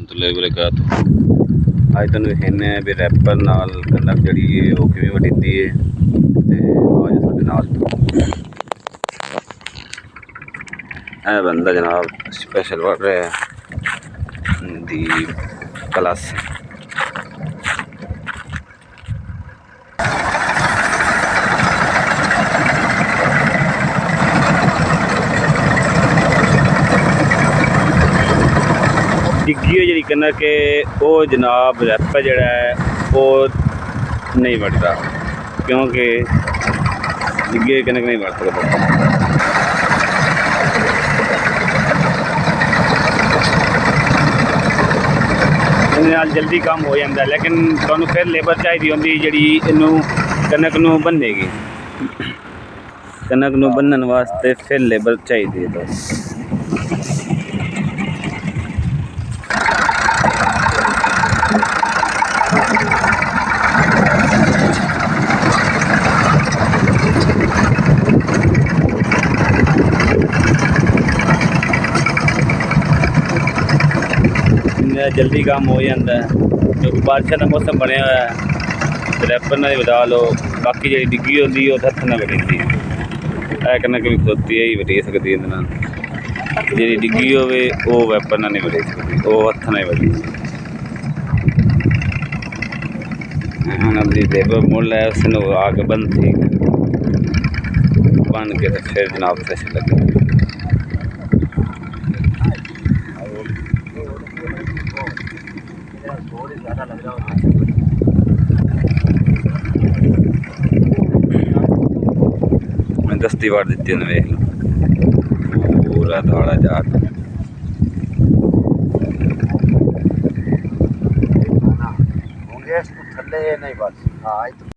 warahmatullahi wabarakatuh। ਅੱਜ ਤੁਹਾਨੂੰ ਦਿਖਾਉਂਦੇ ਆ ਵੀ ਰੈਪਰ ਨਾਲ ਕਣਕ ਜਿਹੜੀ ਹੈ ਉਹ ਕਿਵੇਂ ਵੱਢੀਦੀ ਹੈ ਤੇ ਅੱਜ ਸਾਡੇ ਨਾਲ ਇਹ ਬੰਦਾ ਜਨਾਬ ਸਪੈਸ਼ਲ ਵੱਢ ਰਿਹਾ ਦੀ ਕਲਾਸ। डिग्गी जी कनक है वो जनाब रैपर जड़ा है वो नहीं बढ़ता क्योंकि डिग्गी कनक नहीं बढ़ सकता। जल्दी काम हो जाता लेकिन तुहानू फिर लेबर चाहिए होंगी जी इनू कनक नू बन्नेगी। कनक नू बन्नन वास्ते फिर लेबर चाहिए। बस जल्दी काम हो जाता है क्योंकि बारिश का मौसम बनया हुआ है। रैपर ना बता लो बाकी जी डिग्गी होती है हथ ना वटींदी है कनक भी खलोती है ही वटी सकती है। जी डिग्गी हो वैपर ना नहीं वटी सकती वो हथ ना ही वटी। हम अपनी लेबर मुल है उसने आके बंद थी बन के तो फिर जनाब फ्रेश लगे। मैं दस्ती वार दी उन्हें वेख लो पूरा थोड़ा जाट होंगे थले नहीं बस। हाँ